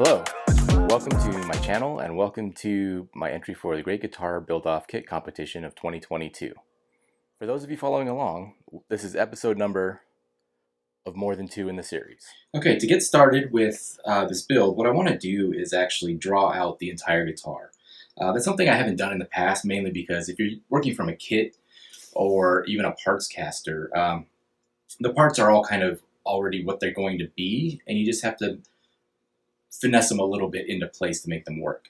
Hello, welcome to my channel and welcome to my entry for the Great Guitar Build-Off Kit Competition of 2022. For those of you following along, this is episode number of more than 2 in the series. Okay, to get started with this build, what I want to do is actually draw out the entire guitar. That's something I haven't done in the past, mainly because if you're working from a kit or even a parts caster, the parts are all kind of already what they're going to be, and you just have to finesse them a little bit into place to make them work.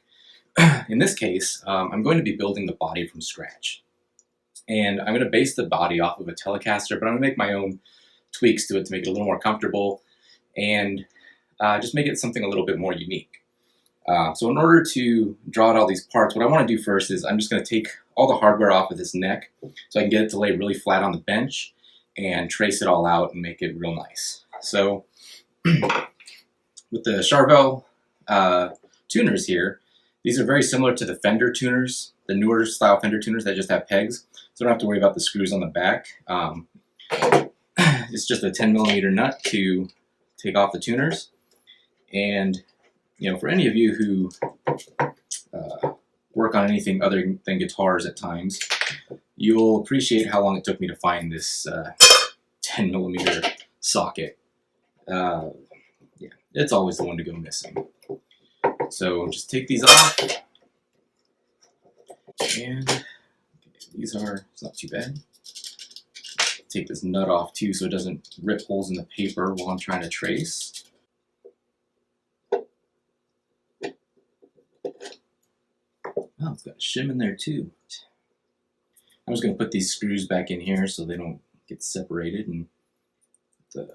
In this case, I'm going to be building the body from scratch. And I'm going to base the body off of a Telecaster, but I'm going to make my own tweaks to it to make it a little more comfortable and just make it something a little bit more unique. So in order to draw out all these parts, what I want to do first is I'm just going to take all the hardware off of this neck so I can get it to lay really flat on the bench and trace it all out and make it real nice. So with the Charvel tuners here, these are very similar to the Fender tuners, the newer style Fender tuners that just have pegs, so I don't have to worry about the screws on the back. It's just a 10mm nut to take off the tuners. And you know, for any of you who work on anything other than guitars at times, you'll appreciate how long it took me to find this 10mm socket. Yeah, it's always the one to go missing. So just take these off. And okay, it's not too bad. Take this nut off too so it doesn't rip holes in the paper while I'm trying to trace. Oh, it's got a shim in there too. I'm just going to put these screws back in here so they don't get separated, and the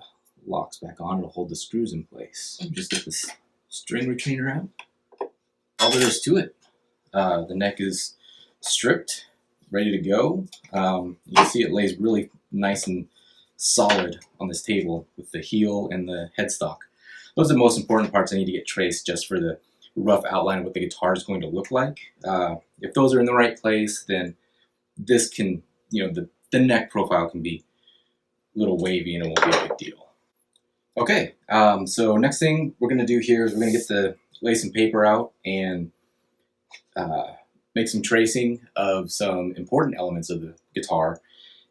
locks back on. It'll hold the screws in place. Just get this string retainer out. All there is to it. The neck is stripped, ready to go. You can see it lays really nice and solid on this table with the heel and the headstock. Those are the most important parts I need to get traced just for the rough outline of what the guitar is going to look like. If those are in the right place, then this can, you know, the neck profile can be a little wavy and it won't be a big deal. Okay, so next thing we're going to do here is we're going to get the lay some paper out and make some tracing of some important elements of the guitar,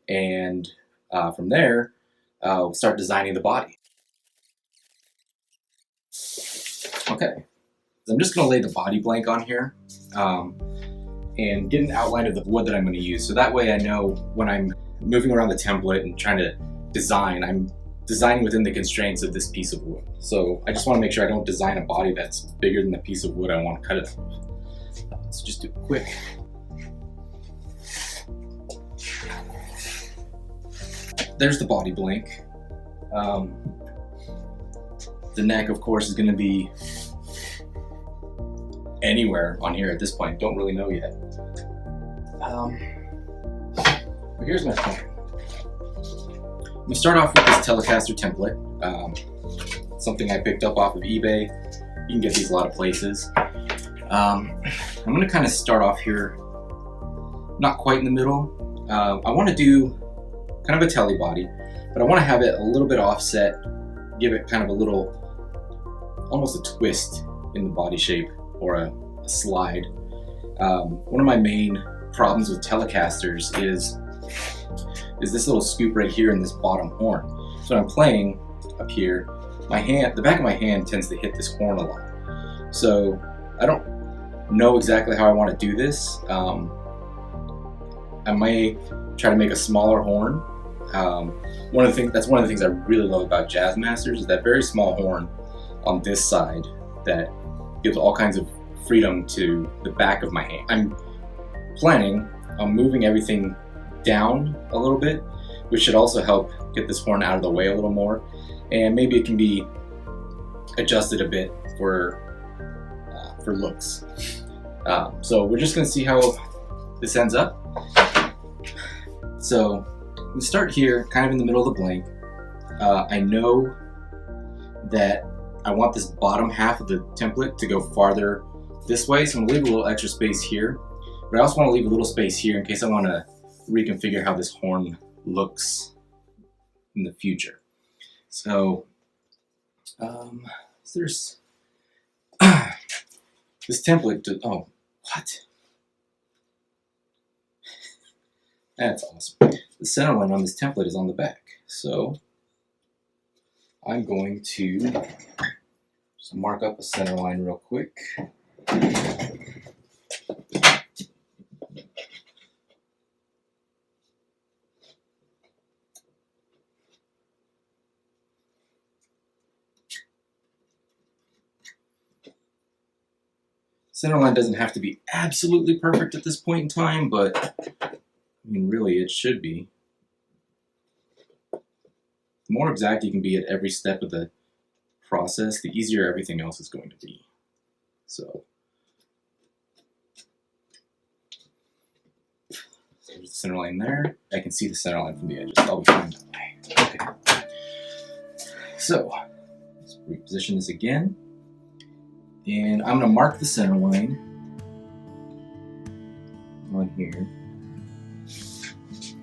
and from there we'll start designing the body. Okay, so I'm just going to lay the body blank on here and get an outline of the wood that I'm going to use, so that way I know when I'm moving around the template and trying to design, I'm designing within the constraints of this piece of wood. So I just want to make sure I don't design a body that's bigger than the piece of wood I want to cut it from. So just do it quick. There's the body blank. The neck, of course, is going to be anywhere on here at this point. Don't really know yet. But here's my plan. I'm going to start off with this Telecaster template, something I picked up off of eBay. You can get these a lot of places. I'm going to kind of start off here, not quite in the middle. I want to do kind of a telly body, but I want to have it a little bit offset, give it kind of a little, almost a twist in the body shape or a slide. One of my main problems with Telecasters is this little scoop right here in this bottom horn. So when I'm playing up here, the back of my hand tends to hit this horn a lot. So I don't know exactly how I want to do this. I may try to make a smaller horn. That's one of the things I really love about Jazzmasters is that very small horn on this side that gives all kinds of freedom to the back of my hand. I'm planning on moving everything down a little bit, which should also help get this horn out of the way a little more, and maybe it can be adjusted a bit for looks. So we're just going to see how this ends up. So we start here, kind of in the middle of the blank. I know that I want this bottom half of the template to go farther this way, so I'm going to leave a little extra space here, but I also want to leave a little space here in case I want to reconfigure how this horn looks in the future. So there's This template, oh, what? That's awesome. The center line on this template is on the back. So I'm going to just mark up a center line real quick. Center line doesn't have to be absolutely perfect at this point in time, but I mean, really, it should be. The more exact you can be at every step of the process, the easier everything else is going to be. So, there's the center line there. I can see the center line from the edges. I'll be fine that way. Okay. So, let's reposition this again. And I'm going to mark the center line on here.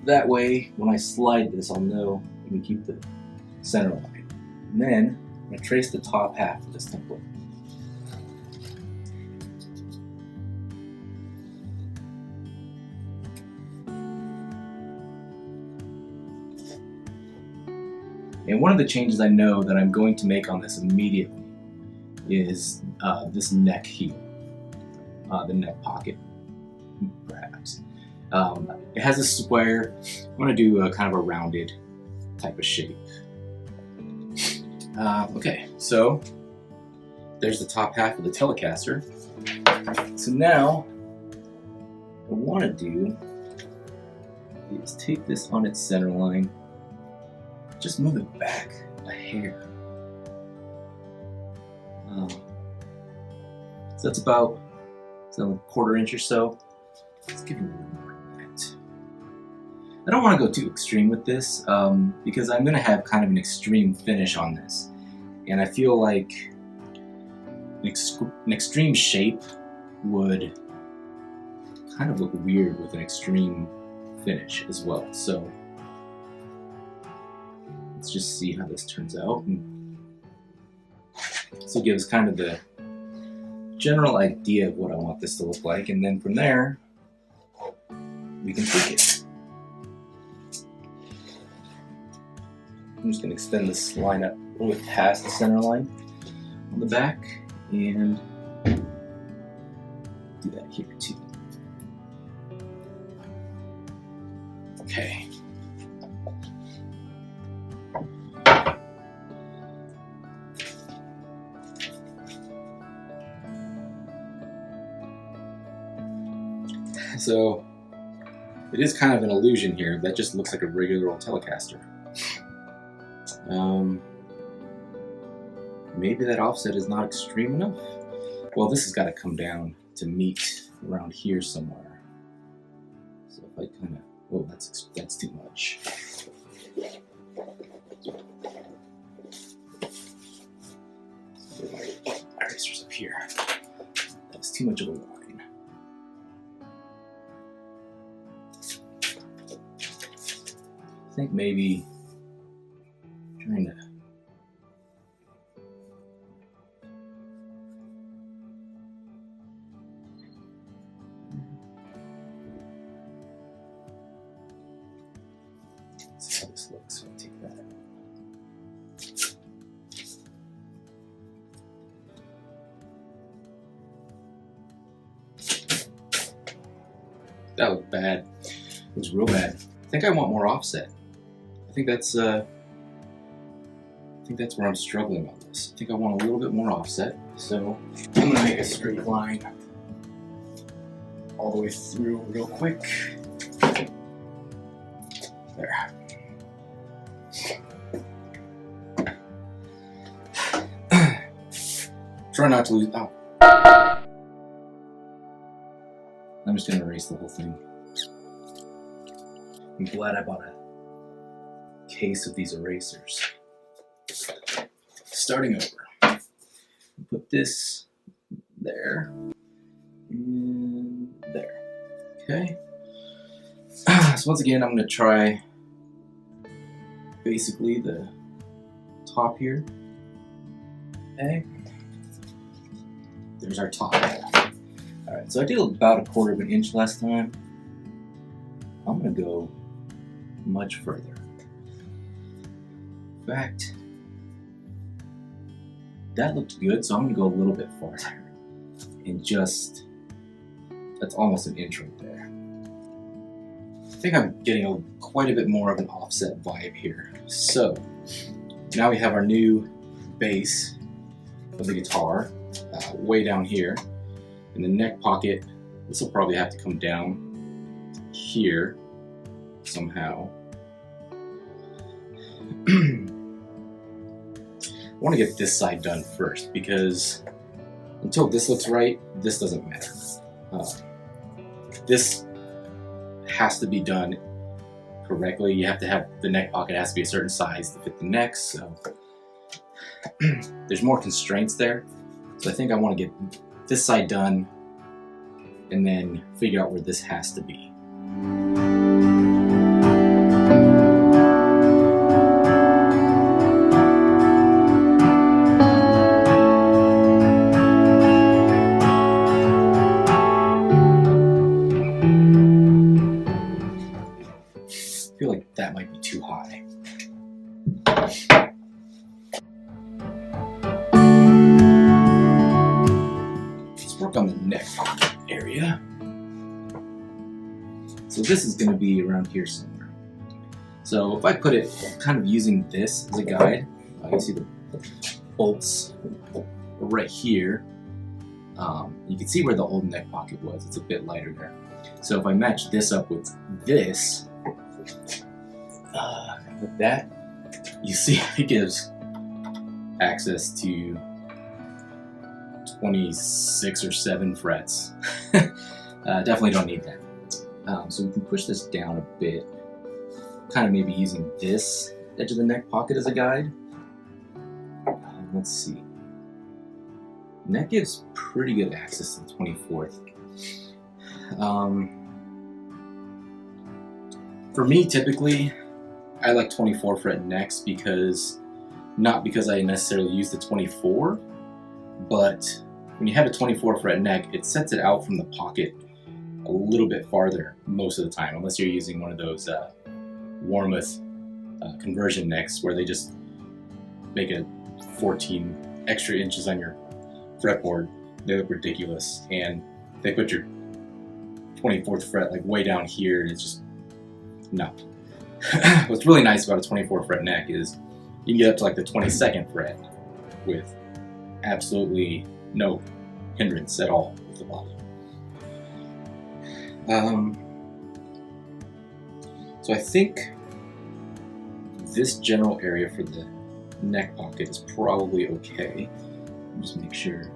That way, when I slide this, I'll know I can keep the center line. And then I'm going to trace the top half of this template. And one of the changes I know that I'm going to make on this immediately is this neck heel, the neck pocket, perhaps. It has a square. I'm going to do a kind of a rounded type of shape. Okay, so there's the top half of the Telecaster. So now, what I want to do is take this on its center line, just move it back a hair. So that's about a quarter inch or so. Let's give it a little more than that. I don't want to go too extreme with this because I'm going to have kind of an extreme finish on this. And I feel like an extreme shape would kind of look weird with an extreme finish as well. So let's just see how this turns out. So it gives kind of the general idea of what I want this to look like, and then from there we can tweak it. I'm just going to extend this line up a little bit past the center line on the back and do that here too. Okay. So it is kind of an illusion here. That just looks like a regular old Telecaster. Maybe that offset is not extreme enough. Well, this has got to come down to meet around here somewhere. So if I kind of, oh, that's too much. Erasers up here. That's too much of a line. I think maybe trying to see how this looks. I'll take that out. That looked bad. It was real bad. I think I want more offset. I think that's where I'm struggling on this. I think I want a little bit more offset. So I'm gonna make a straight line all the way through real quick. There. Try not to lose. Oh. I'm just gonna erase the whole thing. I'm glad I bought a case of these erasers. Starting over. Put this there and there. Okay. So once again, I'm going to try basically the top here. Okay. there's our top. Alright, so I did about 1/4 of an inch last time. I'm going to go much further. In fact, that looked good, so I'm going to go a little bit farther. And just, that's almost an inch right there. I think I'm getting quite a bit more of an offset vibe here. So, now we have our new base of the guitar way down here. In the neck pocket, this will probably have to come down here somehow. I want to get this side done first because until this looks right, this doesn't matter. This has to be done correctly. You have to have the neck pocket has to be a certain size to fit the neck, so there's more constraints there. So I think I want to get this side done and then figure out where this has to be. I feel like that might be too high. Let's work on the neck area. So this is going to be around here somewhere. So if I put it kind of using this as a guide, you can see the bolts right here. You can see where the old neck pocket was. It's a bit lighter there. So if I match this up with this, with that, you see it gives access to 26 or 7 frets. Definitely don't need that. So we can push this down a bit, kind of maybe using this edge of the neck pocket as a guide. Let's see. And that gives pretty good access to the 24th. For me, typically, I like 24 fret necks not because I necessarily use the 24, but when you have a 24 fret neck, it sets it out from the pocket a little bit farther most of the time, unless you're using one of those Warmoth conversion necks where they just make it 14 extra inches on your fretboard. They look ridiculous, and they put your 24th fret like way down here, and it's just no. What's really nice about a 24 fret neck is you can get up to like the 22nd fret with absolutely no hindrance at all with the body. So I think this general area for the neck pocket is probably okay. Just make sure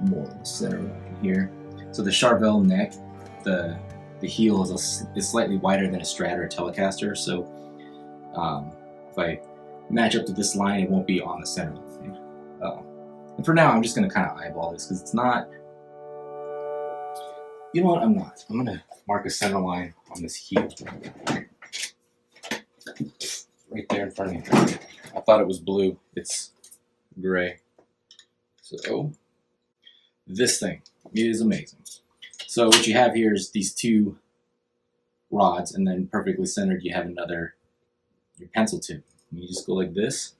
more in the center line here. So the Charvel neck, the heel is slightly wider than a Strat or a Telecaster, so if I match up to this line, it won't be on the center line. And for now, I'm just going to kind of eyeball this because it's not. You know what? I'm not. I'm going to mark a center line on this heel. Right there in front of me. I thought it was blue. It's gray. So, this thing is amazing. So what you have here is these two rods, and then perfectly centered you have your pencil tip. And you just go like this,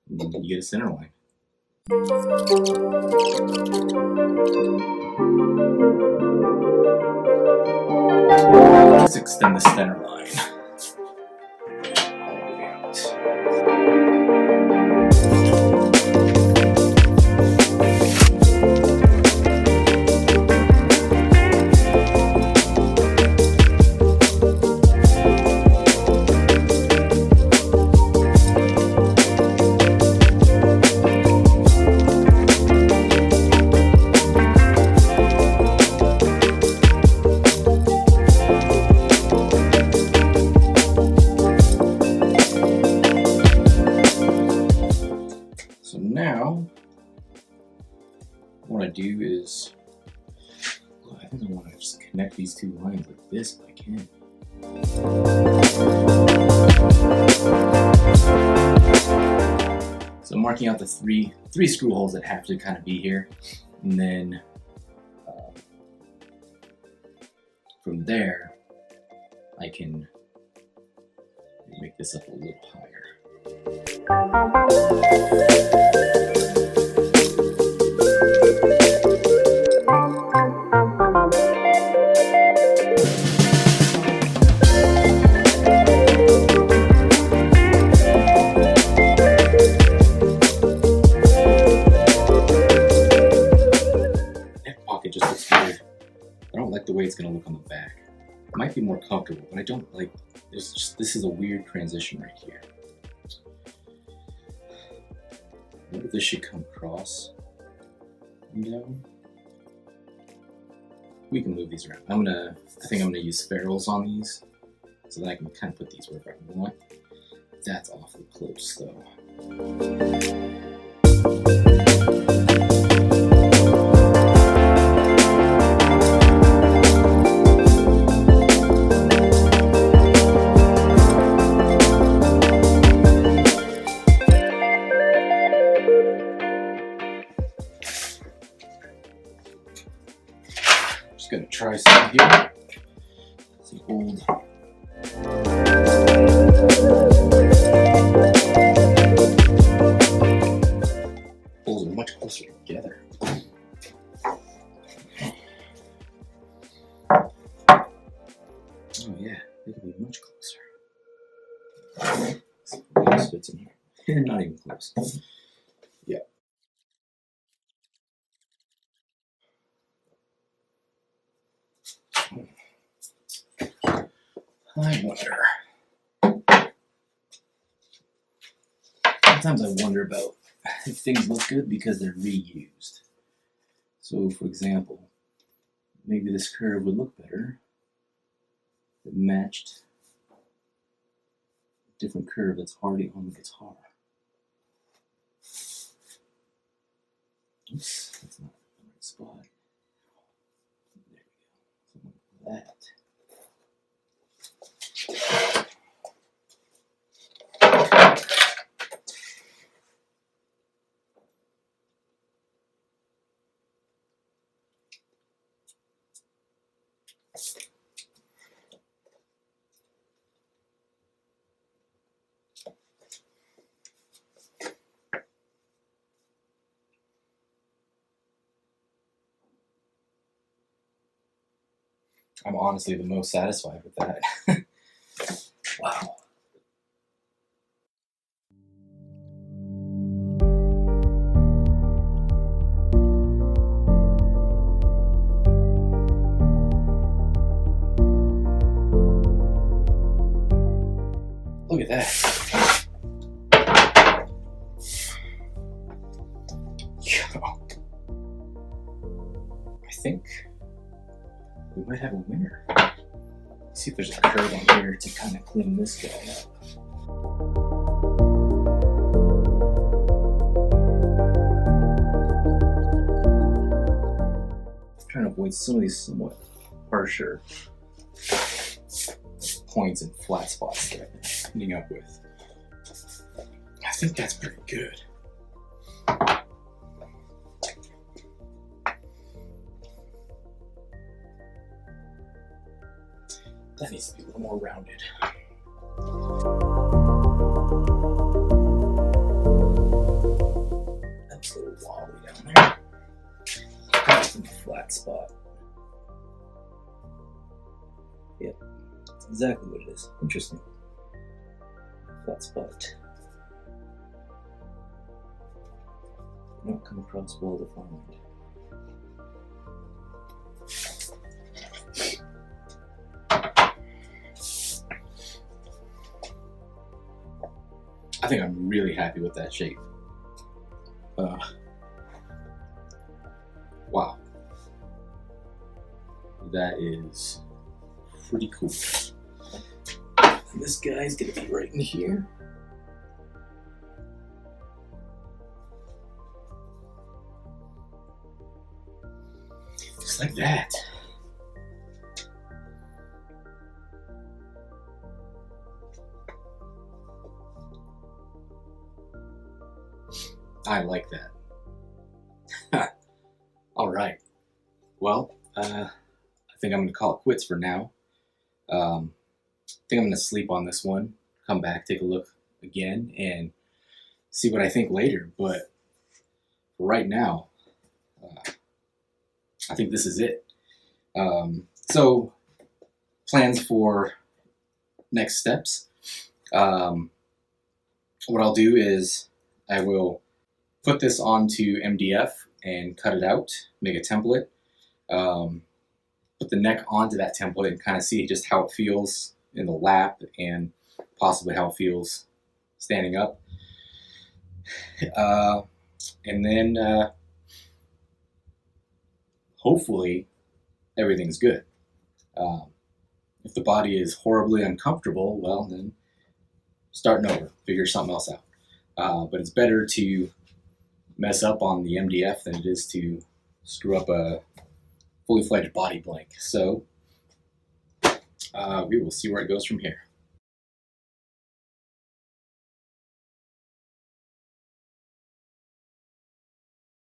and then you get a center line. Let's extend the center line all the way out. Now, what I do is, I think I want to just connect these two lines like this if I can. So marking out the three screw holes that have to kind of be here, and then from there I can make this up a little higher. Neck pocket just looks weird. I don't like the way it's going to look on the back. It might be more comfortable, but I don't like. This is a weird transition right here. What if this should come across and down? We can move these around. I think I'm gonna use ferrules on these, so that I can kind of put these wherever I want. That's awfully close though. Just gonna try some here. Some old. Holes are much closer together. Oh yeah, they can be much closer. This fits in here. Not even close. Yeah. I wonder. Sometimes I wonder about if things look good because they're reused. So, for example, maybe this curve would look better if it matched a different curve that's already on the guitar. Oops, that's not the right spot. There we go. Something like that. I'm honestly the most satisfied with that. Wow. Look at that. Yo. I think we might have a winner. Let's see if there's a curve on here to kind of clean this guy up. I'm trying to avoid some of these somewhat harsher points and flat spots that I've been ending up with. I think that's pretty good. That needs to be a little more rounded. That's a little wobbly down there. That's a flat spot. Yep, that's exactly what it is. Interesting. Flat spot. Did not come across well defined. I think I'm really happy with that shape. Wow. That is pretty cool. And this guy's gonna be right in here. Just like that. I like that. All right. Well, I think I'm going to call it quits for now. I think I'm going to sleep on this one, come back, take a look again, and see what I think later. But for right now, I think this is it. So, plans for next steps. What I'll do is I will put this onto MDF and cut it out, make a template, put the neck onto that template and kind of see just how it feels in the lap and possibly how it feels standing up. And then hopefully everything's good. If the body is horribly uncomfortable, well, then starting over, figure something else out. But it's better to mess up on the MDF than it is to screw up a fully fledged body blank. So we will see where it goes from here.